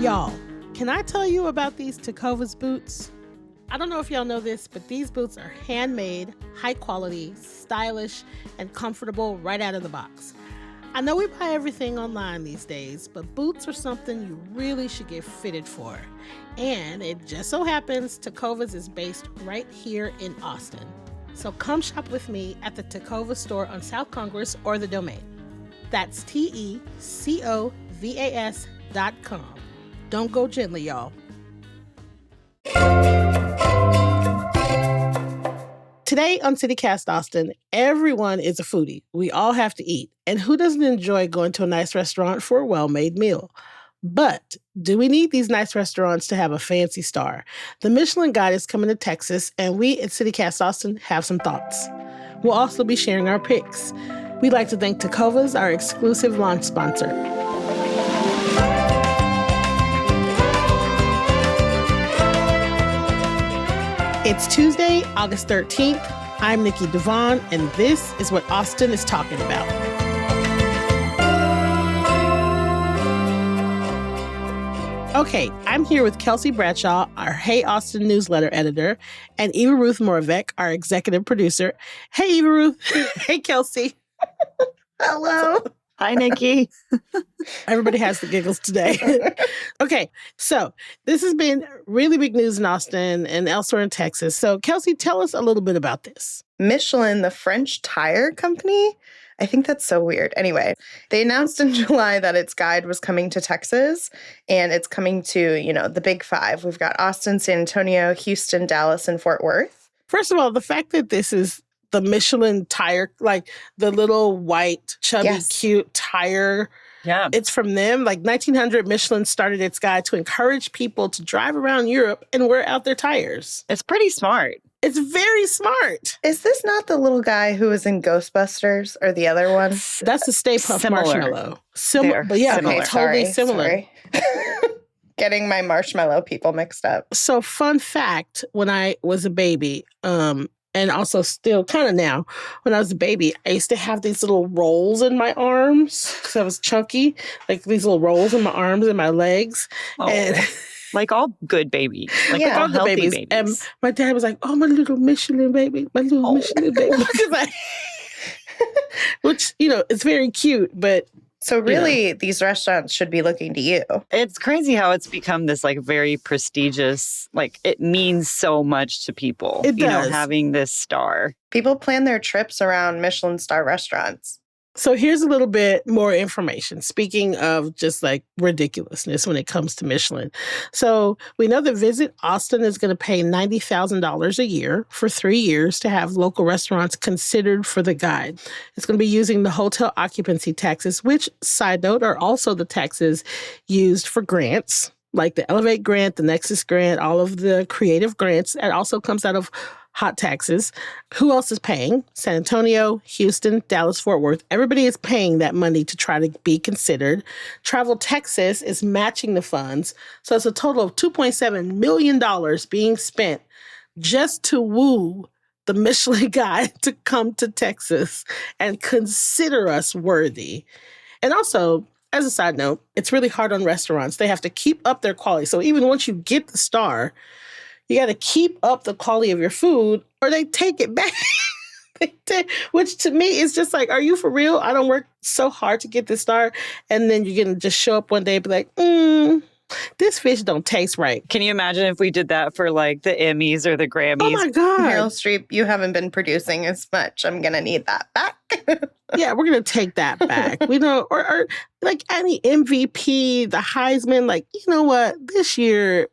Y'all, can I tell you about these Tecovas boots? I don't know if y'all know this, but these boots are handmade, high quality, stylish, and comfortable right out of the box. I know we buy everything online these days, but boots are something you really should get fitted for. And it just so happens Tecovas is based right here in Austin. So come shop with me at the Tecovas store on South Congress or the Domain. That's TECOVAS.com. Don't go gently, y'all. Today on CityCast Austin, everyone is a foodie. We all have to eat. And who doesn't enjoy going to a nice restaurant for a well-made meal? But do we need these nice restaurants to have a fancy star? The Michelin Guide is coming to Texas, and we at CityCast Austin have some thoughts. We'll also be sharing our picks. We'd like to thank Tecovas, our exclusive launch sponsor. It's Tuesday, August 13th. I'm Nikki Devon, and this is what Austin is talking about. Okay, I'm here with Kelsey Bradshaw, our Hey Austin newsletter editor, and Eva Ruth Moravec, our executive producer. Hey, Eva Ruth. Hey, Kelsey. Hello. Hi, Nikki. Everybody has the giggles today. Okay, so this has been really big news in Austin and elsewhere in Texas. So, Kelsey, tell us a little bit about this. Michelin, the French tire company? I think that's so weird. Anyway, they announced in July that its guide was coming to Texas, and it's coming to, the big five. We've got Austin, San Antonio, Houston, Dallas, and Fort Worth. First of all, the fact that this is the Michelin tire, like the little white, chubby, cute tire. Yeah. It's from them. Like 1900, Michelin started its guide to encourage people to drive around Europe and wear out their tires. It's pretty smart. It's very smart. Is this not the little guy who was in Ghostbusters or the other one? That's the Stay Puft Marshmallow. Similar, but yeah, similar. totally similar. Sorry. Getting my marshmallow people mixed up. So fun fact, when I was a baby, and also still kind of now, when I was a baby, I used to have these little rolls in my arms because I was chunky, like these little rolls in my arms and my legs. Oh, and like all good babies. Like all the healthy babies. And my dad was like, oh, my little Michelin baby, my little Michelin baby. Which, it's very cute, but... So really, these restaurants should be looking to you. It's crazy how it's become this very prestigious, it means so much to people. It does. Having this star. People plan their trips around Michelin star restaurants. So here's a little bit more information. Speaking of just ridiculousness when it comes to Michelin. So we know that Visit Austin is going to pay $90,000 a year for 3 years to have local restaurants considered for the guide. It's going to be using the hotel occupancy taxes, which, side note, are also the taxes used for grants, like the Elevate grant, the Nexus grant, all of the creative grants. It also comes out of hot taxes. Who else is paying? San Antonio, Houston, Dallas, Fort Worth. Everybody is paying that money to try to be considered. Travel Texas is matching the funds. So it's a total of $2.7 million being spent just to woo the Michelin Guide to come to Texas and consider us worthy. And also, as a side note, it's really hard on restaurants. They have to keep up their quality. So even once you get the star, you got to keep up the quality of your food or they take it back. Which to me is just are you for real? I don't work so hard to get this star. And then you're going to just show up one day and be like, this fish don't taste right. Can you imagine if we did that for the Emmys or the Grammys? Oh my God. Meryl Streep, you haven't been producing as much. I'm going to need that back. Yeah, we're going to take that back. We know, or any MVP, the Heisman, you know what? This year...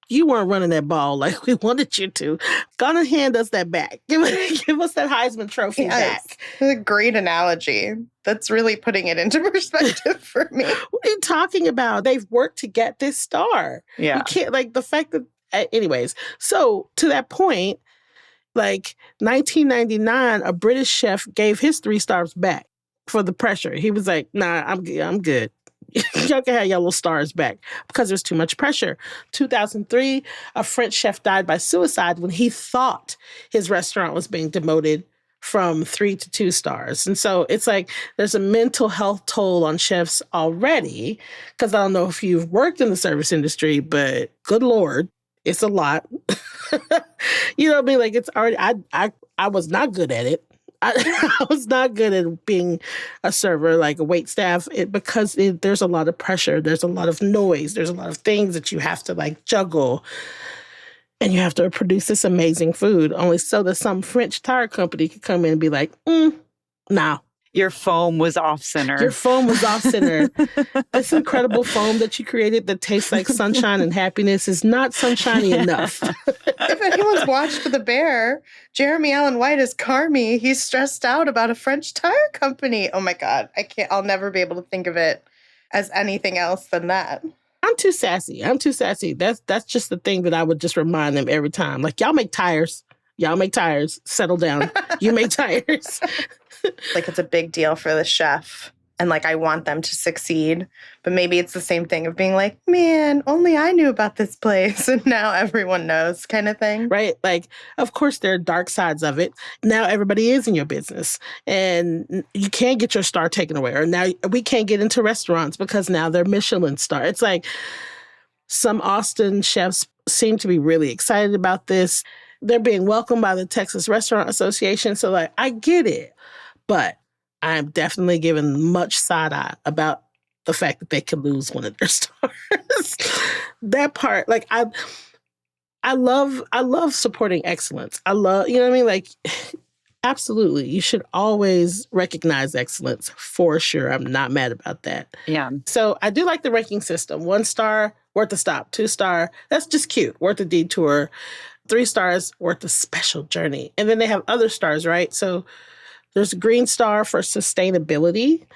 You weren't running that ball like we wanted you to. Gonna hand us that back. Give us that Heisman Trophy back. That's a great analogy. That's really putting it into perspective for me. What are you talking about? They've worked to get this star. Yeah. You can't, the fact that, anyways. So to that point, 1999, a British chef gave his 3 stars back for the pressure. He was like, nah, I'm good. Y'all can have yellow stars back because there's too much pressure. 2003, a French chef died by suicide when he thought his restaurant was being demoted from 3 to 2 stars. And so it's like there's a mental health toll on chefs already. Because I don't know if you've worked in the service industry, but good Lord, it's a lot. You know what I mean? Like it's already, I was not good at it. I was not good at being a server, like a wait staff, because there's a lot of pressure. There's a lot of noise. There's a lot of things that you have to like juggle. And you have to produce this amazing food, only so that some French tire company could come in and be like, nah. Your foam was off center. Your foam was off center. This incredible foam that you created that tastes like sunshine and happiness is not sunshiny enough. If anyone's watched The Bear, Jeremy Allen White is Carmi. He's stressed out about a French tire company. Oh my God. I'll never be able to think of it as anything else than that. I'm too sassy. That's just the thing that I would just remind them every time. Like, y'all make tires. Settle down. You make tires. Like, it's a big deal for the chef. And like, I want them to succeed. But maybe it's the same thing of being like, man, only I knew about this place. And now everyone knows, kind of thing. Right? Like, of course, there are dark sides of it. Now everybody is in your business. And you can't get your star taken away. Or now we can't get into restaurants because now they're Michelin star. It's like some Austin chefs seem to be really excited about this. They're being welcomed by the Texas Restaurant Association. So like, I get it. But I'm definitely giving much side eye about the fact that they could lose one of their stars. That part, like I love supporting excellence. I love, you know what I mean? Like, absolutely. You should always recognize excellence for sure. I'm not mad about that. Yeah. So I do like the ranking system. 1 star, worth a stop. 2 star, that's just cute. Worth a detour. 3 stars, worth a special journey. And then they have other stars, right? So there's a green star for sustainability,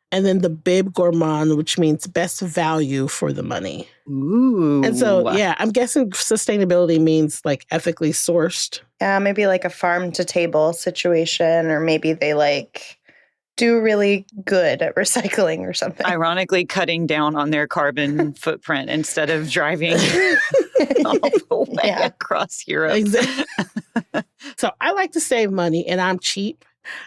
and then the Bib Gourmand, which means best value for the money. Ooh. And so, yeah, I'm guessing sustainability means like ethically sourced. Yeah, maybe like a farm to table situation, or maybe they like do really good at recycling or something. Ironically, cutting down on their carbon footprint instead of driving all the way across Europe. Exactly. So I like to save money, and I'm cheap.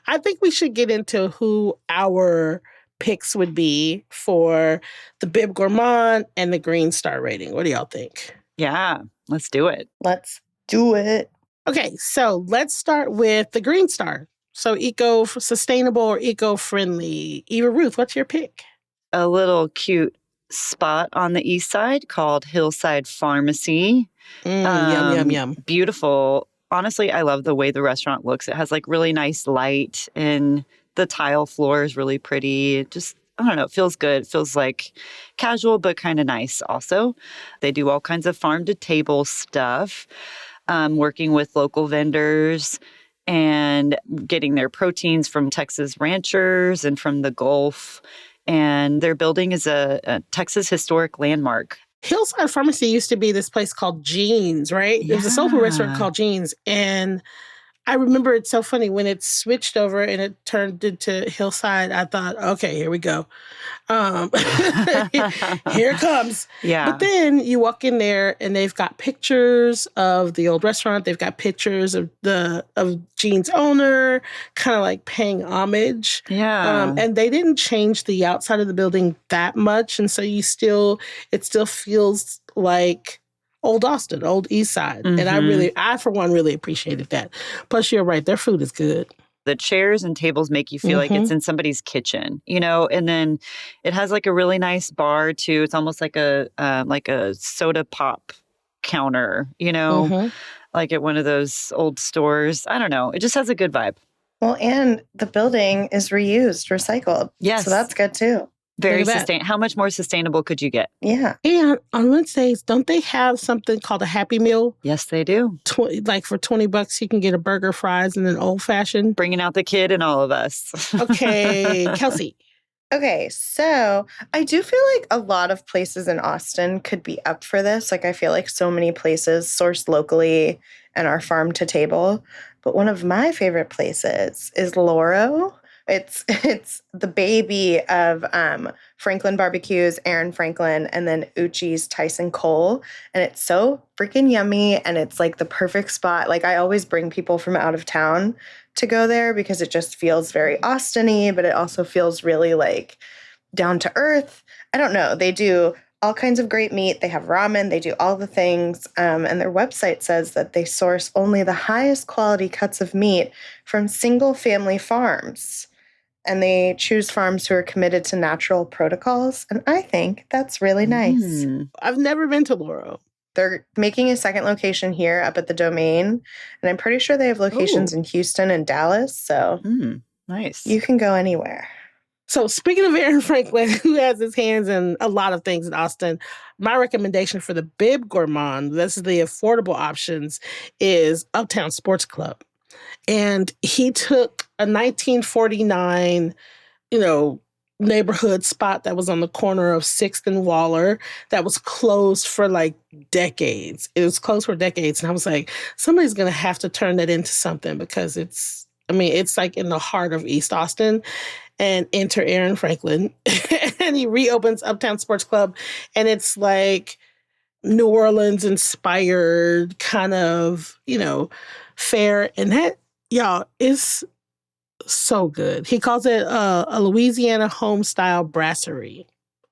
I think we should get into who our picks would be for the Bib Gourmand and the Green Star rating. What do y'all think? Yeah, let's do it. Let's do it. Okay, so let's start with the Green Star. So sustainable or eco-friendly. Eva Ruth, what's your pick? A little cute spot on the east side called Hillside Pharmacy. Yum. Beautiful. Honestly, I love the way the restaurant looks. It has like really nice light and the tile floor is really pretty. It just, I don't know, it feels good. It feels like casual, but kind of nice also. They do all kinds of farm to table stuff, working with local vendors and getting their proteins from Texas ranchers and from the Gulf. And their building is a Texas historic landmark. Hillside Pharmacy used to be this place called Jeans, right? It was a soul food restaurant called Jeans. And I remember it's so funny when it switched over and it turned into Hillside. I thought, okay, here we go. Here it comes. Yeah. But then you walk in there and they've got pictures of the old restaurant. They've got pictures of Jean's owner, kind of like paying homage. Yeah. And they didn't change the outside of the building that much. And so it still feels like Old Austin, Old East Side. Mm-hmm. And I for one really appreciated that. Plus, you're right, their food is good. The chairs and tables make you feel like it's in somebody's kitchen, you know, and then it has like a really nice bar too. It's almost like a soda pop counter, you know, like at one of those old stores. I don't know. It just has a good vibe. Well, and the building is reused, recycled. Yes. So that's good too. Very sustainable. How much more sustainable could you get? Yeah. And on Wednesdays, don't they have something called a Happy Meal? Yes, they do. Like for $20, you can get a burger, fries, and an old fashioned. Bringing out the kid in all of us. Okay, Kelsey. Okay, so I do feel like a lot of places in Austin could be up for this. Like I feel like so many places sourced locally and are farm to table. But one of my favorite places is Loro, It's the baby of Franklin Barbecue's Aaron Franklin and then Uchi's Tyson Cole. And it's so freaking yummy. And it's like the perfect spot. Like I always bring people from out of town to go there because it just feels very Austin-y, but it also feels really like down to earth. I don't know. They do all kinds of great meat. They have ramen. They do all the things. And their website says that they source only the highest quality cuts of meat from single family farms. And they choose farms who are committed to natural protocols. And I think that's really nice. I've never been to Laurel. They're making a second location here up at the Domain. And I'm pretty sure they have locations in Houston and Dallas. So nice. You can go anywhere. So speaking of Aaron Franklin, who has his hands in a lot of things in Austin, my recommendation for the Bib Gourmand, this is the affordable options, is Uptown Sports Club. And he took a 1949, neighborhood spot that was on the corner of 6th and Waller that was closed for like decades. It was closed for decades. And I was like, somebody's going to have to turn that into something because it's like in the heart of East Austin. And enter Aaron Franklin. And he reopens Uptown Sports Club. And it's like New Orleans inspired kind of, fare. And that, y'all, is so good. He calls it a Louisiana home style brasserie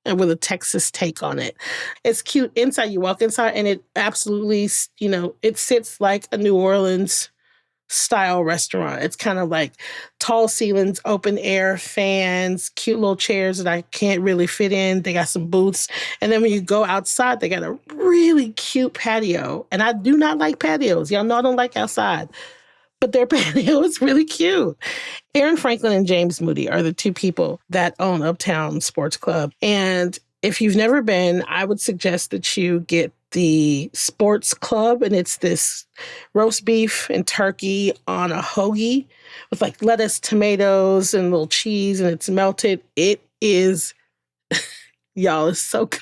and with a Texas take on it. It's cute inside. You walk inside and it absolutely, it sits like a New Orleans style restaurant. It's kind of like tall ceilings, open air fans, cute little chairs that I can't really fit in. They got some booths. And then when you go outside, they got a really cute patio. And I do not like patios. Y'all know I don't like outside. But their patio is really cute. Aaron Franklin and James Moody are the two people that own Uptown Sports Club. And if you've never been, I would suggest that you get the sports club, and it's this roast beef and turkey on a hoagie with like lettuce, tomatoes, and little cheese, and it's melted. It is, y'all, it's so good.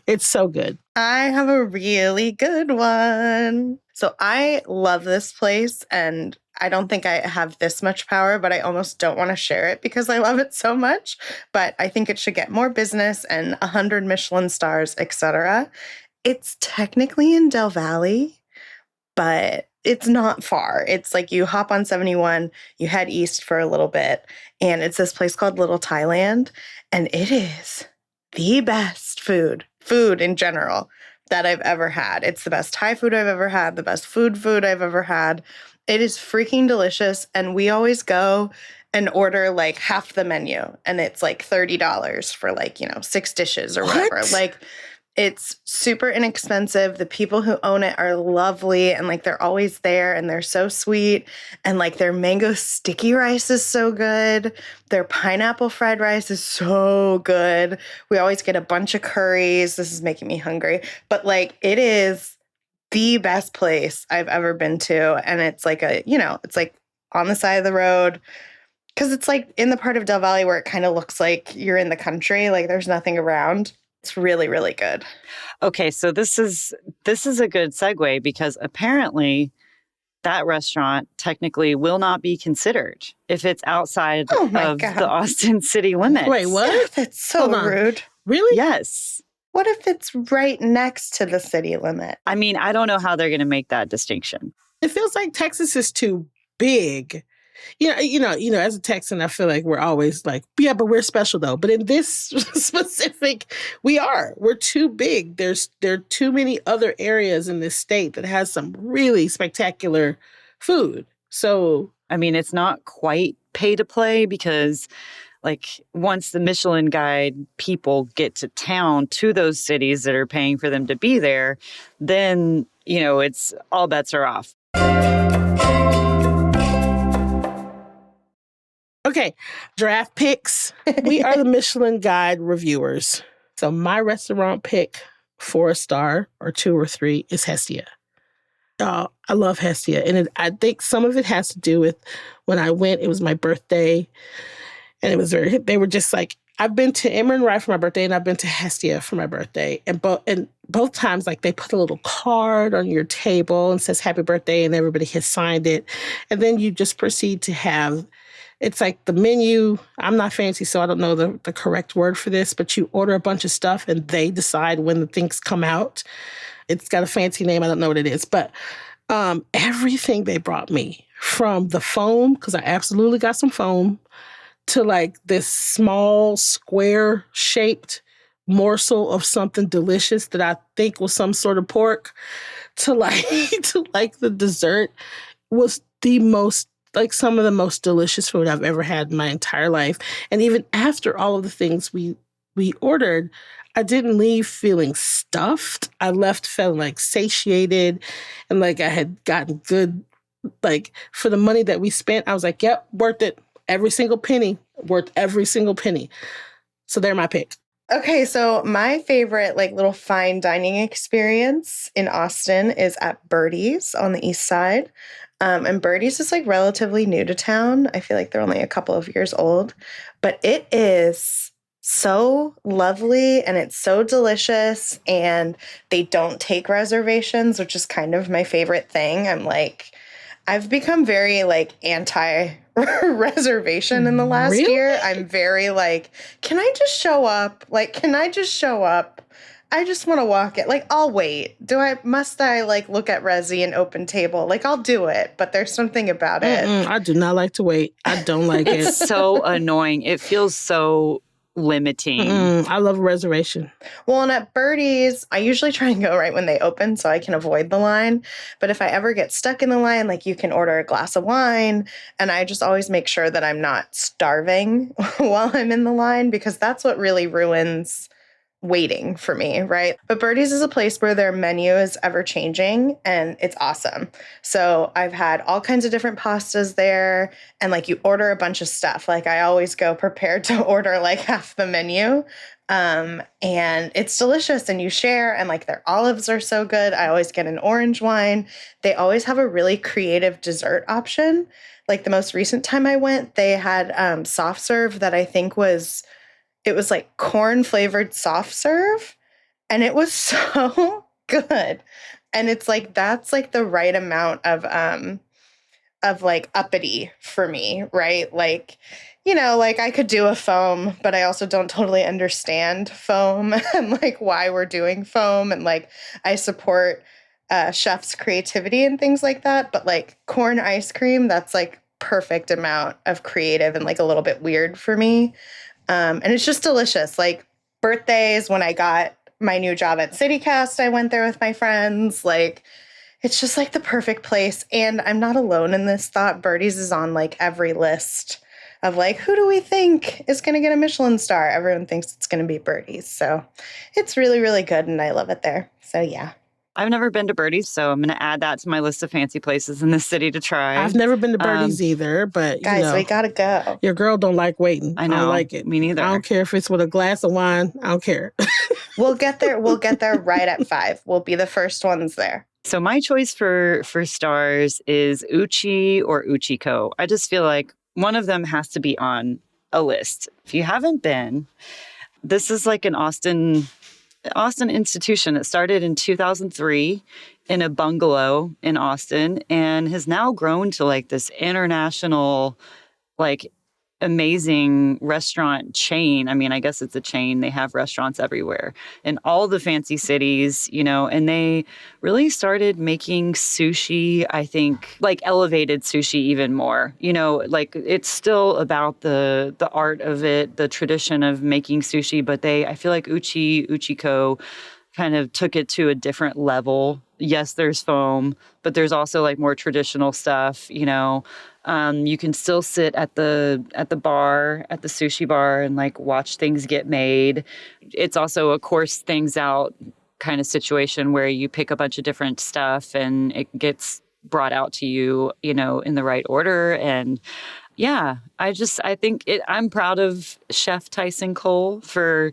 It's so good. I have a really good one. So I love this place, and I don't think I have this much power, but I almost don't want to share it because I love it so much. But I think it should get more business and 100 Michelin stars, etc. It's technically in Del Valle, but it's not far. It's like you hop on 71, you head east for a little bit, and it's this place called Little Thailand, and it is the best food in general that I've ever had. It's the best Thai food I've ever had, the best food I've ever had. It is freaking delicious. And we always go and order like half the menu. And it's like $30 for like, 6 dishes or whatever. Like it's super inexpensive. The people who own it are lovely. And like they're always there and they're so sweet. And like their mango sticky rice is so good. Their pineapple fried rice is so good. We always get a bunch of curries. This is making me hungry. But like it is the best place I've ever been to. And it's like it's like on the side of the road because it's like in the part of Del Valle where it kind of looks like you're in the country. Like there's nothing around. It's really, really good. Okay, so this is a good segue because apparently that restaurant technically will not be considered if it's outside of the Austin city limits. Wait, what? That's so rude. Really? Yes. What if it's right next to the city limit? I mean, I don't know how they're going to make that distinction. It feels like Texas is too big. As a Texan, I feel like we're always like, yeah, but we're special though. But in this specific, we're too big. There are too many other areas in this state that has some really spectacular food. So, I mean, it's not quite pay to play because like once the Michelin Guide people get to town to those cities that are paying for them to be there, then, it's all bets are off. Okay, draft picks. We are the Michelin Guide reviewers. So my restaurant pick for a star or 2 or 3 is Hestia. I love Hestia. And I think some of it has to do with when I went, it was my birthday. And they were just like, I've been to Emmer Rye for my birthday and I've been to Hestia for my birthday. And both times, like they put a little card on your table and says happy birthday and everybody has signed it. And then you just proceed to have It's like the menu. I'm not fancy, so I don't know the correct word for this, but you order a bunch of stuff and they decide when the things come out. It's got a fancy name. I don't know what it is, but everything they brought me, from the foam, because I absolutely got some foam, to like this small square shaped morsel of something delicious that I think was some sort of pork, to like to like the dessert, was the most, like, some of the most delicious food I've ever had in my entire life. And even after all of the things we ordered, I didn't leave feeling stuffed. I left feeling like satiated and like I had gotten good, like, for the money that we spent. I was like, yep, worth it. Every single penny, worth every single penny. So they're my pick. Okay, so my favorite like little fine dining experience in Austin is at Birdie's on the east side. And Birdie's is like relatively new to town. I feel like they're only a couple of years old, but it is so lovely and it's so delicious, and they don't take reservations, which is kind of my favorite thing. I've become very like anti reservation in the last Really? year. I'm very like, can I just show up? Like, can I just show up? I just want to walk it. Like, I'll wait. Must I like look at Resi and open table? Like, I'll do it, but there's something about it. I do not like to wait. I don't like it. It's so annoying. It feels so limiting. I love a reservation. Well, and at Birdie's, I usually try and go right when they open so I can avoid the line. But if I ever get stuck in the line, like, you can order a glass of wine, and I just always make sure that I'm not starving while I'm in the line, because that's what really ruins waiting for me, right? But Birdie's is a place where their menu is ever changing and it's awesome. So I've had all kinds of different pastas there, and like, you order a bunch of stuff. Like, I always go prepared to order like half the menu. And it's delicious, and you share, and like, their olives are so good. I always get an orange wine. They always have a really creative dessert option. Like, the most recent time I went, they had soft serve that I think it was like corn flavored soft serve, and it was so good. And it's like, that's like the right amount of like uppity for me, right? Like, you know, like, I could do a foam, but I also don't totally understand foam and like why we're doing foam, and like, I support chefs' creativity and things like that. But like, corn ice cream, that's like perfect amount of creative and like a little bit weird for me. And it's just delicious. Like, birthdays, when I got my new job at CityCast, I went there with my friends. Like, it's just like the perfect place. And I'm not alone in this thought. Birdie's is on like every list of like, who do we think is going to get a Michelin star? Everyone thinks it's going to be Birdie's. So it's really, really good, and I love it there. So yeah. I've never been to Birdie's, so I'm going to add that to my list of fancy places in the city to try. I've never been to Birdie's either, but Guys, we gotta go. Your girl don't like waiting. I know. I don't like it. Me neither. I don't care if it's with a glass of wine. I don't care. We'll get there. We'll get there right at 5. We'll be the first ones there. So my choice for stars is Uchi or Uchiko. I just feel like one of them has to be on a list. If you haven't been, this is like an Austin institution. It started in 2003 in a bungalow in Austin, and has now grown to like this international, like, amazing restaurant chain. I mean, I guess it's a chain. They have restaurants everywhere in all the fancy cities, you know, and they really started making sushi, I think, like elevated sushi even more, you know, like, it's still about the art of it, the tradition of making sushi, but I feel like Uchiko kind of took it to a different level. Yes, there's foam, but there's also like more traditional stuff, you know. You can still sit at the bar, at the sushi bar, and like watch things get made. It's also a course things out kind of situation where you pick a bunch of different stuff and it gets brought out to you, you know, in the right order. And yeah, I think I'm proud of Chef Tyson Cole for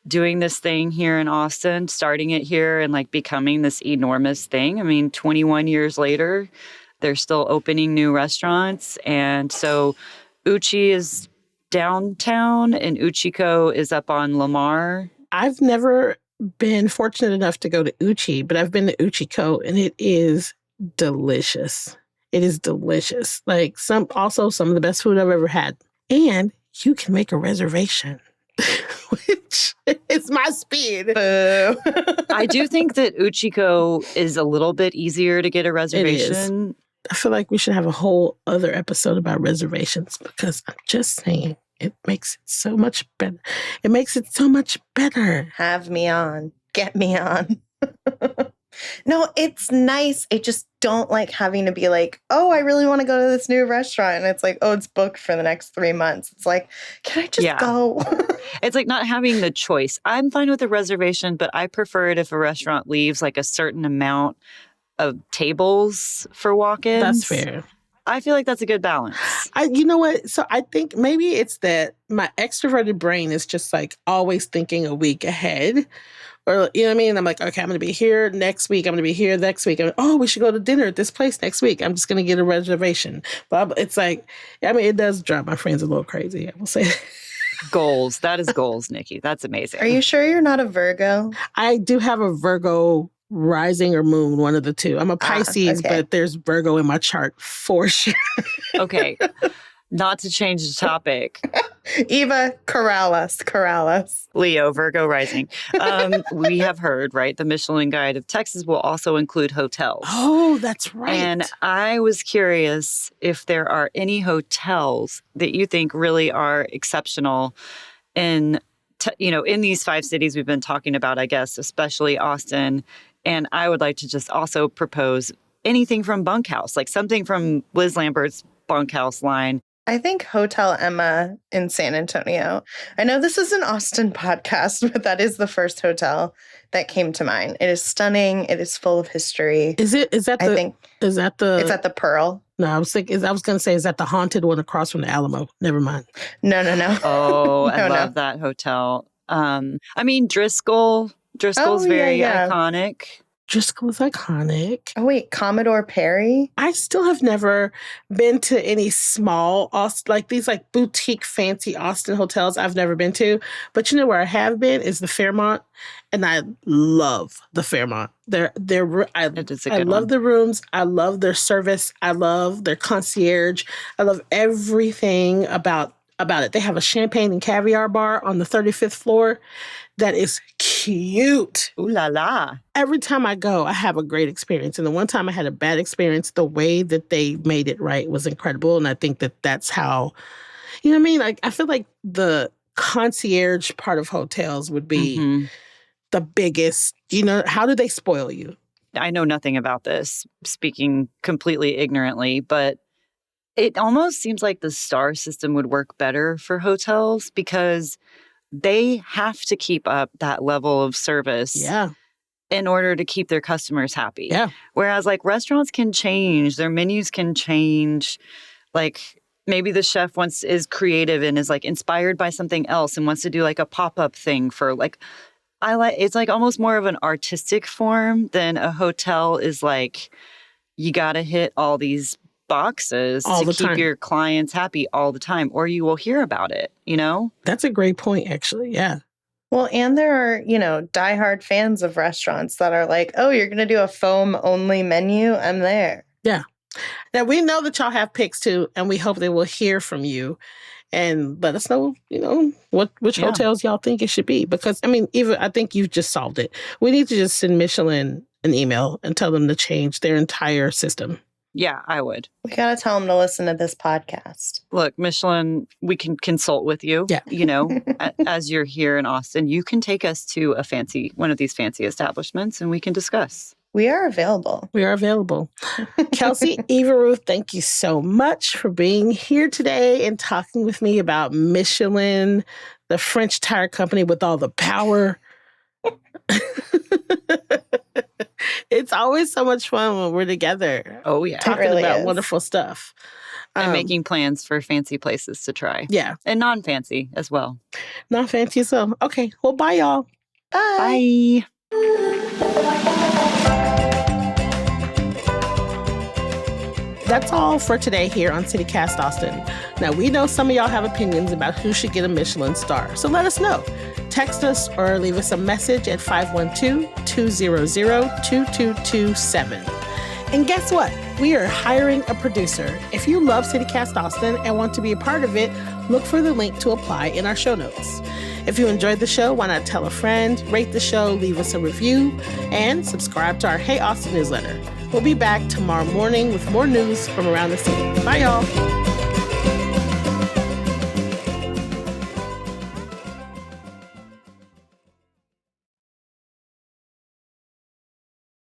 doing this thing here in Austin, starting it here and like becoming this enormous thing. I mean, 21 years later, they're still opening new restaurants. And so Uchi is downtown and Uchiko is up on Lamar. I've never been fortunate enough to go to Uchi, but I've been to Uchiko, and it is delicious. It is delicious. Like some of the best food I've ever had. And you can make a reservation, which is my speed. Boo. I do think that Uchiko is a little bit easier to get a reservation. I feel like we should have a whole other episode about reservations because I'm just saying it makes it so much better. It makes it so much better. Have me on. Get me on. No, it's nice. I just don't like having to be like, oh, I really want to go to this new restaurant. And it's like, oh, it's booked for the next 3 months. It's like, can I just go? It's like not having the choice. I'm fine with a reservation, but I prefer it if a restaurant leaves like a certain amount of tables for walk-ins. That's fair. I feel like that's a good balance. You know what? So I think maybe it's that my extroverted brain is just like always thinking a week ahead. Or, you know what I mean? I'm like, okay, I'm going to be here next week. I'm going to be here next week. We should go to dinner at this place next week. I'm just going to get a reservation. But it's like, I mean, it does drive my friends a little crazy, I will say. Goals. That is goals, Nikki. That's amazing. Are you sure you're not a Virgo? I do have a Virgo rising or moon, one of the two. I'm a Pisces, but there's Virgo in my chart for sure. Okay. Not to change the topic. Eva, corral us. Leo, Virgo rising. We have heard, right? The Michelin Guide of Texas will also include hotels. Oh, that's right. And I was curious if there are any hotels that you think really are exceptional in these 5 cities we've been talking about, I guess, especially Austin. And I would like to just also propose anything from Bunkhouse, like something from Liz Lambert's Bunkhouse line. I think Hotel Emma in San Antonio. I know this is an Austin podcast, but that is the first hotel that came to mind. It is stunning. It is full of history. Is that It's at the Pearl. No, I was going to say, is that the haunted one across from the Alamo? Never mind. No. Oh, I love that hotel. Driscoll's very iconic. Driscoll is iconic. Oh, wait, Commodore Perry? I still have never been to any small Austin, like these like boutique fancy Austin hotels I've never been to. But you know where I have been is the Fairmont. And I love the Fairmont. I love the rooms. I love their service. I love their concierge. I love everything about it. They have a champagne and caviar bar on the 35th floor that is cute. Ooh la la. Every time I go, I have a great experience. And the one time I had a bad experience, the way that they made it right was incredible. And I think that that's how, you know what I mean? Like, I feel like the concierge part of hotels would be the biggest, how do they spoil you? I know nothing about this, speaking completely ignorantly, but it almost seems like the star system would work better for hotels because they have to keep up that level of service in order to keep their customers happy. Yeah. Whereas like restaurants can change, their menus can change. Like maybe the chef is creative and is like inspired by something else and wants to do like a pop-up thing for like, it's like almost more of an artistic form than a hotel is like, you got to hit all these boxes to keep your clients happy all the time, or you will hear about it, That's a great point, actually. Yeah. Well, and there are, diehard fans of restaurants that are like, oh, you're going to do a foam-only menu? I'm there. Yeah. Now, we know that y'all have picks, too, and we hope they will hear from you and let us know, which hotels y'all think it should be. Because, I think you've just solved it. We need to just send Michelin an email and tell them to change their entire system. Yeah, I would. We got to tell them to listen to this podcast. Look, Michelin, we can consult with you. Yeah. As you're here in Austin, you can take us to one of these fancy establishments and we can discuss. We are available. Kelsey, Eva Ruth, thank you so much for being here today and talking with me about Michelin, the French tire company with all the power. It's always so much fun when we're together. Oh, yeah. Talking about wonderful stuff. And making plans for fancy places to try. Yeah. And non-fancy as well. Non-fancy as well. Okay. Well, bye, y'all. Bye. That's all for today here on CityCast Austin. Now, we know some of y'all have opinions about who should get a Michelin star, so let us know. Text us or leave us a message at 512-200-2227. And guess what? We are hiring a producer. If you love CityCast Austin and want to be a part of it, look for the link to apply in our show notes. If you enjoyed the show, why not tell a friend, rate the show, leave us a review, and subscribe to our Hey Austin newsletter. We'll be back tomorrow morning with more news from around the city. Bye, y'all.